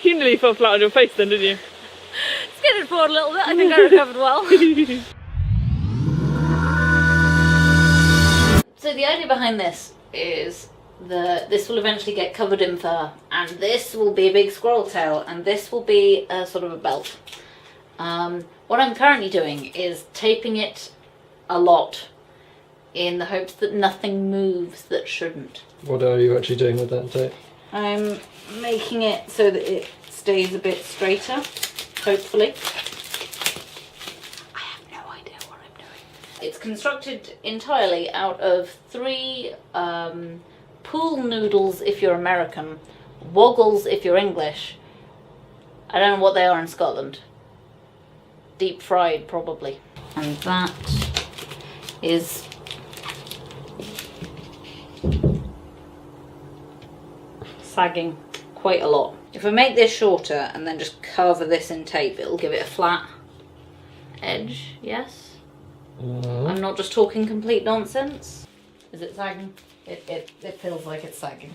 You nearly fell flat on your face then, didn't you? Skidded forward a little bit. I think I recovered well. So the idea behind this is this will eventually get covered in fur, and this will be a big squirrel tail, and this will be a sort of a belt. What I'm currently doing is taping it a lot in the hopes that nothing moves that shouldn't. What are you actually doing with that tape? I'm making it so that it stays a bit straighter, hopefully. I have no idea what I'm doing. It's constructed entirely out of 3 pool noodles if you're American, woggles if you're English. I don't know what they are in Scotland. Deep fried, probably. And that is sagging quite a lot. If I make this shorter and then just cover this in tape, it'll give it a flat edge, yes? I'm not just talking complete nonsense. Is it sagging? It feels like it's sagging.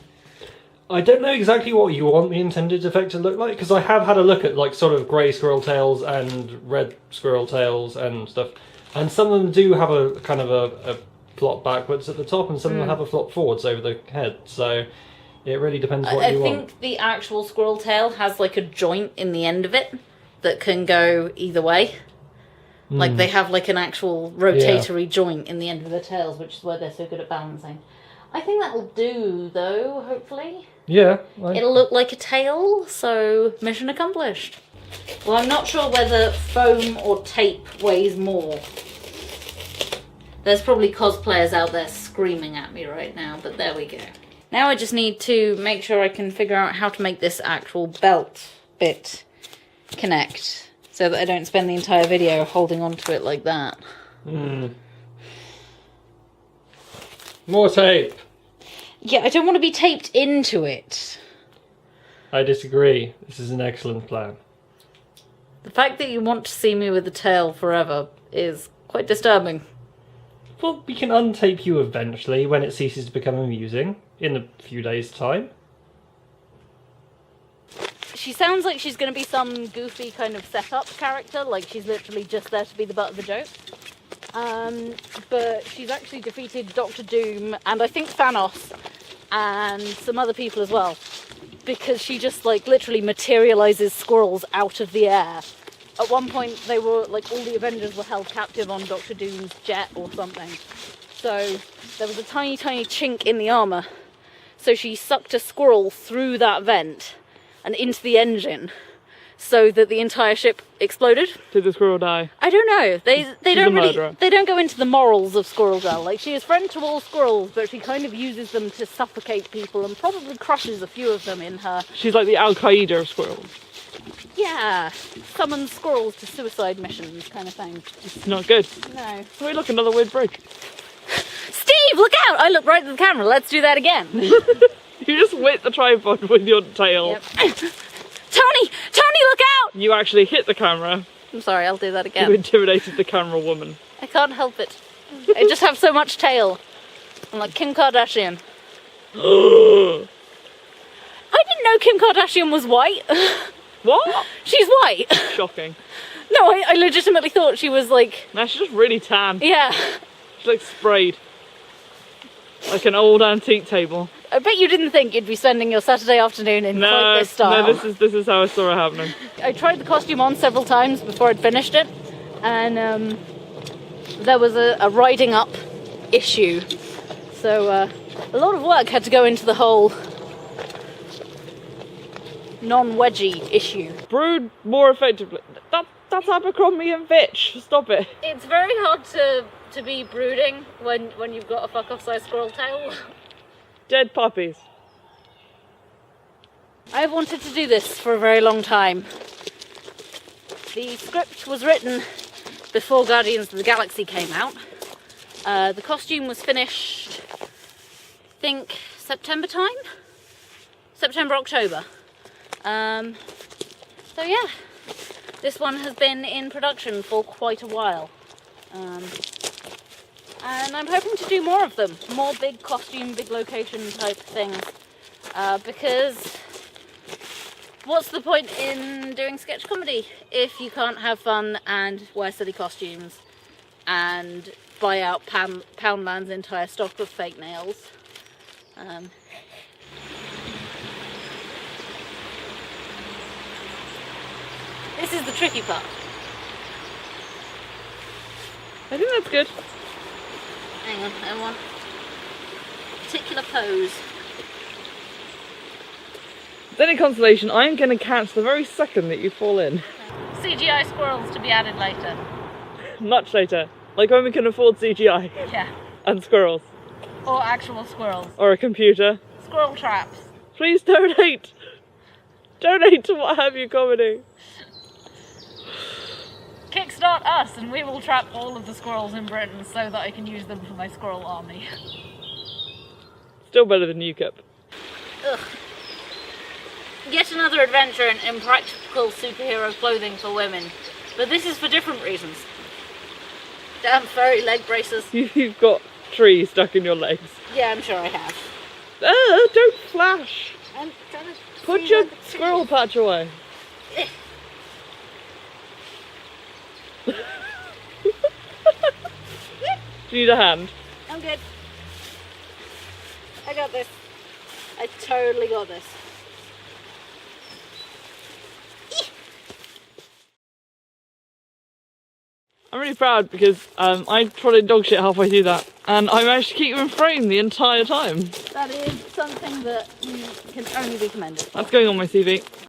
I don't know exactly what you want the intended effect to look like, because I have had a look at like sort of grey squirrel tails and red squirrel tails and stuff, and some of them do have a kind of a flop backwards at the top, and some of them have a flop forwards over the head, so it really depends what you want. I think the actual squirrel tail has like a joint in the end of it that can go either way. Like they have like an actual rotatory joint in the end of the tails, which is why they're so good at balancing. I think that'll do though, hopefully. Yeah. It'll look like a tail, so mission accomplished. Well, I'm not sure whether foam or tape weighs more. There's probably cosplayers out there screaming at me right now, but there we go. Now I just need to make sure I can figure out how to make this actual belt bit connect, so that I don't spend the entire video holding onto it like that. More tape. Yeah, I don't want to be taped into it. I disagree. This is an excellent plan. The fact that you want to see me with the tail forever is quite disturbing. Well, we can untape you eventually when it ceases to become amusing, in a few days' time. She sounds like she's going to be some goofy kind of setup character, like she's literally just there to be the butt of the joke. But she's actually defeated Dr. Doom, and I think Thanos, and some other people as well, because she just like literally materializes squirrels out of the air. At one point they were like, all the Avengers were held captive on Dr. Doom's jet or something, so there was a tiny chink in the armour, so she sucked a squirrel through that vent and into the engine, so that the entire ship exploded. Did the squirrel die? I don't know. They don't really, murderer. they don't go into the morals of Squirrel Girl. Like, she is friend to all squirrels, but she kind of uses them to suffocate people and probably crushes a few of them in her. She's like the Al-Qaeda of squirrels. Yeah, summons squirrels to suicide missions kind of thing. It's not good. No. Wait, look, another weird bridge. Steve, look out! I look right at the camera. Let's do that again. You just whip the tripod with your tail. Yep. Tony, look out! You actually hit the camera. I'm sorry, I'll do that You again. intimidated the camera woman. I can't help it. I just have so much tail. I'm like Kim Kardashian. I didn't know Kim Kardashian was white. What? She's white. Shocking. No, I legitimately thought she was like... No, she's just really tan. Yeah. She's like sprayed. Like an old antique table. I bet you didn't think you'd be spending your Saturday afternoon in quite this style. No, this is how I saw it happening. I tried the costume on several times before I'd finished it, and there was a riding up issue. So a lot of work had to go into the whole non-wedgie issue. Brewed more effectively. That's Abercrombie and Fitch. Stop it. It's very hard to be brooding when you've got a fuck-off size squirrel tail. Dead puppies. I've wanted to do this for a very long time. The script was written before Guardians of the Galaxy came out. The costume was finished, I think, September time? September, October. So yeah, this one has been in production for quite a while. And I'm hoping to do more of them, more big costume, big location type things, because What's the point in doing sketch comedy if you can't have fun and wear silly costumes and buy out Poundland's entire stock of fake nails? This is the tricky part. I think that's good. Hang on, I want particular pose. If there's any consolation, I'm going to catch the very second that you fall in. CGI squirrels to be added later. Much later. Like when we can afford CGI. Yeah. And squirrels. Or actual squirrels. Or a computer. Squirrel traps. Please donate! Donate to What Have You Comedy. Kickstart us and we will trap all of the squirrels in Britain so that I can use them for my squirrel army. Still better than UKIP. Ugh. Yet another adventure in impractical superhero clothing for women. But this is for different reasons. Damn furry leg braces. You've got trees stuck in your legs. Yeah, I'm sure I have. Don't flash! I'm trying to Put see your where the squirrel patch away. Eh. Do you need a hand? I'm good. I got this. I totally got this. I'm really proud because I trotted dog shit halfway through that and I managed to keep you in frame the entire time. That is something that can only be commended. That's going on my CV.